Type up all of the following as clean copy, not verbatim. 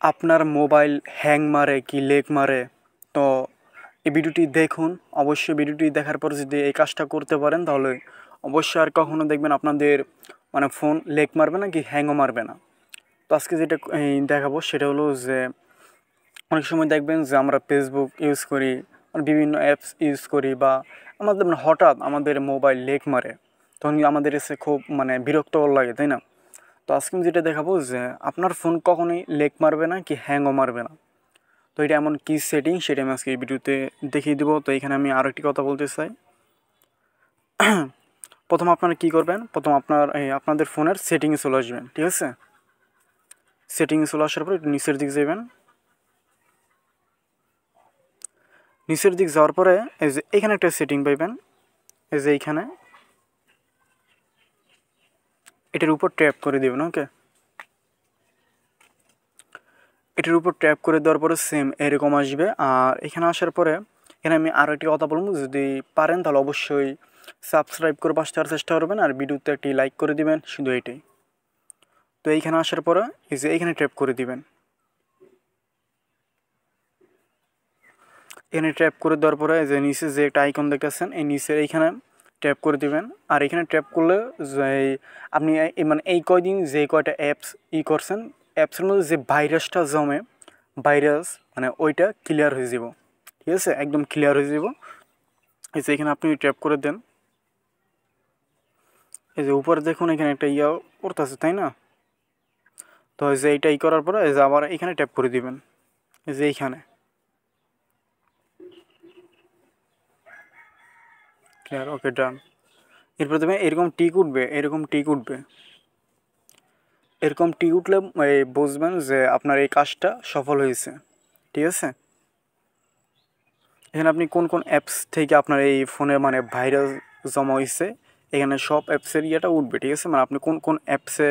আপনার mobile hang মারে কি লেগ মারে, তো এই ভিডিওটি দেখুন। অবশ্যই ভিডিওটি দেখার পর যদি এই কাজটা করতে পারেন তাহলে অবশ্যই আর কখনো দেখবেন আপনাদের মানে ফোন লেগ মারবে না কি হ্যাংও মারবে না। তো আজকে যেটা দেখাবো সেটা হলো যে অনেক সময় দেখবেন যে আমরা ফেসবুক ইউজ করি, বিভিন্ন অ্যাপস ইউজ করি, বা আমাদের মানে হঠাৎ আমাদের মোবাইল লেগ মারে, তখন আমাদের এসে খুব মানে বিরক্তকর লাগে, তাই না? তো আজকে আমি যেটা দেখাবো যে আপনার ফোন কখনোই লেগ মারবে না কি হ্যাংও মারবে না। তো এটা এমন কী সেটিং সেটা আমি আজকে এই ভিডিওতে দেখিয়ে দেবো। তো এখানে আমি আরও একটি কথা বলতে চাই। প্রথম আপনারা কী করবেন, প্রথম আপনাদের ফোনের সেটিংয়ে চলে আসবেন, ঠিক আছে? সেটিংয়ে চলে আসার পর একটু নিচের দিক যাবেন। নিচের দিক যাওয়ার পরে এই যে এখানে একটা সেটিং পাইবেন, এই যে এইখানে এটার উপর ট্যাপ করে দেবেন। ওকে, এটার উপর ট্যাপ করে দেওয়ার পরে সেম এরকম আসবে। আর এখানে আসার পরে এখানে আমি আরও একটি কথা বলবো, যদি পারেন তাহলে অবশ্যই সাবস্ক্রাইব করে পাশে থাকার চেষ্টা করবেন আর ভিডিওতে একটি লাইক করে দিবেন, শুধু এইটাই। তো এইখানে আসার পরে এই যে এইখানে ট্যাপ করে দিবেন। এখানে ট্যাপ করে দেওয়ার পরে এই যে নিচে যে একটা আইকন দেখতেছেন এই নিচের এইখানে ট্যাপ করে দিবেন। আর এখানে ট্যাপ করলে যে আপনি মানে এই কয়দিন যে কয়টা অ্যাপস করছেন, অ্যাপসের মধ্যে যে ভাইরাসটা জমে, ভাইরাস মানে ওইটা ক্লিয়ার হয়ে যাব, ঠিক আছে? একদম ক্লিয়ার হয়ে যাব। এই যে এখানে আপনি ট্যাপ করে দেন, এই যে উপরে দেখুন এখানে একটা করতেছে, তাই না? তো এই যে এইটা করার পরে এই যে আবার এখানে ট্যাপ করে দিবেন, এই যে এইখানে ক্লিয়ার। ওকে, ডান। এরপরে দেখবেন এরকম টিক উঠবে, এরকম টিক উঠবে। এরকম টিক উঠলে বুঝবেন যে আপনার এই কাজটা সফল হয়েছে, ঠিক আছে? এখানে আপনি কোন কোন অ্যাপস থেকে আপনার এই ফোনে মানে ভাইরাস জমা হয়েছে এখানে সব অ্যাপসের ইয়েটা উঠবে, ঠিক আছে? মানে আপনি কোন কোন অ্যাপসে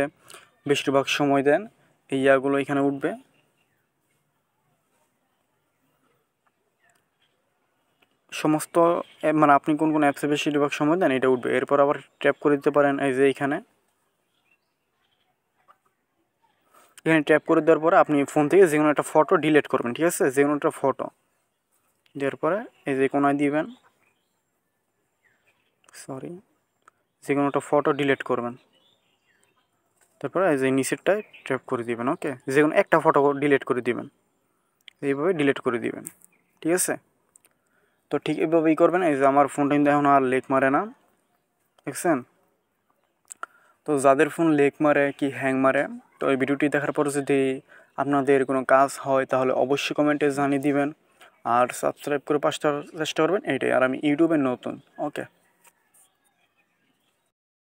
বেশিরভাগ সময় দেন এই ইয়াগুলো এখানে উঠবে। সমস্ত মানে আপনি কোন কোন অ্যাপসে বেশিরভাগ সময় দেন এটা উঠবে। এরপর আবার ট্যাপ করে দিতে পারেন এই যে এইখানে। এখানে ট্যাপ করে দেওয়ার পরে আপনি ফোন থেকে যে কোনো একটা ফটো ডিলিট করবেন, ঠিক আছে? যে কোনো একটা ফটো দেওয়ার পরে এই যে কোনায় দিবেন, সরি, যে কোনো একটা ফটো ডিলিট করবেন। তারপরে এই যে নিচেরটায় ট্যাপ করে দিবেন। ওকে, যে কোনো একটা ফটো ডিলিট করে দিবেন, এইভাবে ডিলিট করে দিবেন, ঠিক আছে? তো ঠিক এইভাবেই করবেন। এই যে আমার ফোনটা কিন্তু এখন আর লেগ মারে না, দেখছেন? তো যাদের ফোন লেগ মারে কি হ্যাং মারে, তো এই ভিডিওটি দেখার পর যদি আপনাদের কোনো কাজ হয় তাহলে অবশ্যই কমেন্টে জানিয়ে দিবেন আর সাবস্ক্রাইব করে পাশে থাকার চেষ্টা করবেন, এইটাই। আর আমি ইউটিউবে নতুন। ওকে।